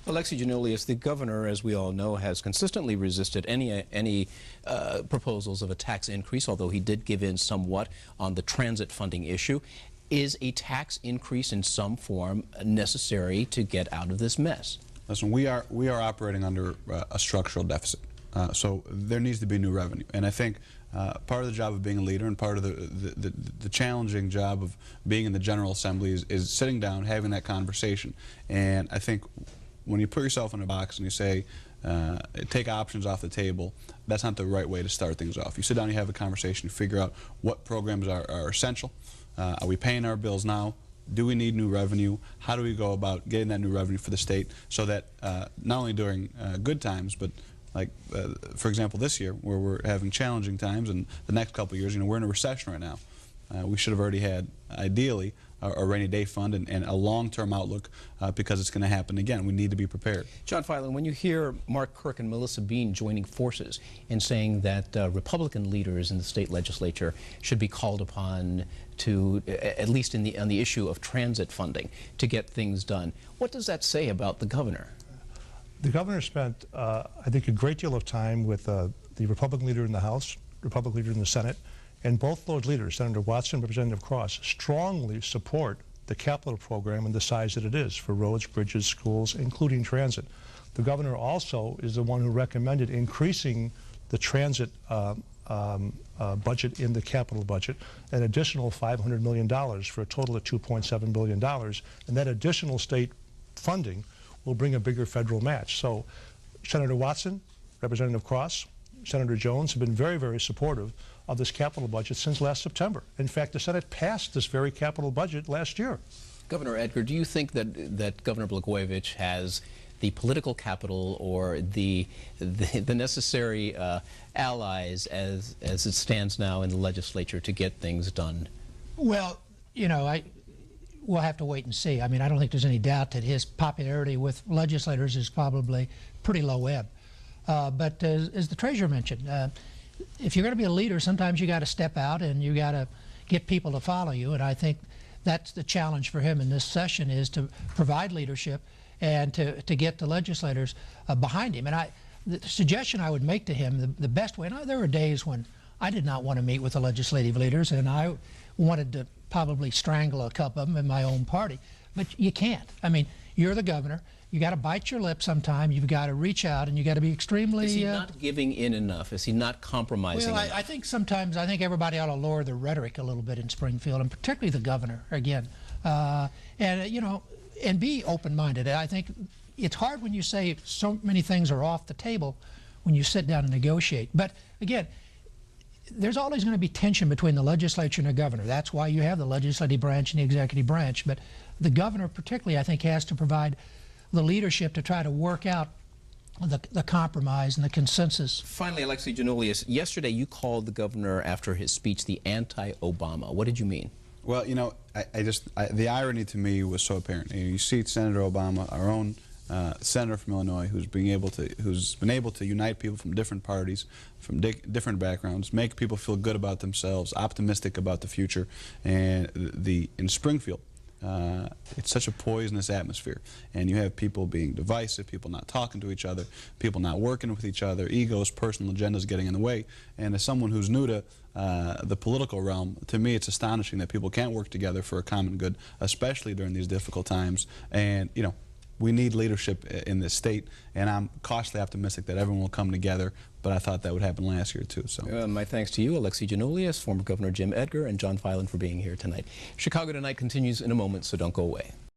Alexi Giannoulias, the governor, as we all know, has consistently resisted any proposals of a tax increase, although he did give in somewhat on the transit funding issue. Is a tax increase in some form necessary to get out of this mess? Listen, we are operating under a structural deficit, so there needs to be new revenue. And I think part of the job of being a leader and part of the challenging job of being in the General Assembly is sitting down, having that conversation. And I think when you put yourself in a box and you say, take options off the table, that's not the right way to start things off. You sit down, you have a conversation, you figure out what programs are essential. Are we paying our bills now? Do we need new revenue? How do we go about getting that new revenue for the state so that not only during good times, but like, for example, this year, where we're having challenging times, and the next couple of years, we're in a recession right now. We should have already had, ideally, a rainy day fund and a long-term outlook because it's going to happen again. We need to be prepared. John Filan, when you hear Mark Kirk and Melissa Bean joining forces in saying that Republican leaders in the state legislature should be called upon to, at least on the issue of transit funding, to get things done, what does that say about the governor? The governor spent, I think, a great deal of time with the Republican leader in the House, Republican leader in the Senate, and both those leaders, Senator Watson and Representative Cross, strongly support the capital program and the size that it is for roads, bridges, schools, including transit. The governor also is the one who recommended increasing the transit budget in the capital budget, an additional $500 million for a total of $2.7 billion. And that additional state funding will bring a bigger federal match. So Senator Watson, Representative Cross, Senator Jones have been very, very supportive of this capital budget since last September. In fact, the Senate passed this very capital budget last year. Governor Edgar, do you think that Governor Blagojevich has the political capital or the necessary allies as it stands now in the legislature to get things done? Well, you know, we'll have to wait and see. I mean, I don't think there's any doubt that his popularity with legislators is probably pretty low ebb. But as the treasurer mentioned, if you're going to be a leader, sometimes you got to step out and you got to get people to follow you. And I think that's the challenge for him in this session, is to provide leadership and to get the legislators behind him. And the suggestion I would make to him, the best way, and there were days when I did not want to meet with the legislative leaders, and I wanted to probably strangle a couple of them in my own party. But you can't. I mean, you're the governor. You got to bite your lip sometime. You've got to reach out, and you got to be extremely. Is he not giving in enough? Is he not compromising enough? I think sometimes everybody ought to lower the rhetoric a little bit in Springfield, and particularly the governor again, and you know, and be open-minded. I think it's hard when you say so many things are off the table when you sit down and negotiate. But again, there's always going to be tension between the legislature and the governor. That's why you have the legislative branch and the executive branch. But the governor particularly, I think, has to provide the leadership to try to work out the compromise and the consensus. Finally, Alexi Giannoulias, yesterday you called the governor after his speech the anti-Obama. What did you mean? Well, you know, the irony to me was so apparent. You see Senator Obama, our own senator from Illinois, who's been able to unite people from different parties, from different backgrounds, make people feel good about themselves, optimistic about the future. And in Springfield, it's such a poisonous atmosphere, and you have people being divisive, people not talking to each other, people not working with each other, egos, personal agendas getting in the way. And as someone who's new to the political realm, to me it's astonishing that people can't work together for a common good, especially during these difficult times. And you know, we need leadership in this state, and I'm cautiously optimistic that everyone will come together, but I thought that would happen last year too. So my thanks to you, Alexi Giannoulias, former Governor Jim Edgar, and John Filan for being here tonight. Chicago Tonight continues in a moment, so don't go away.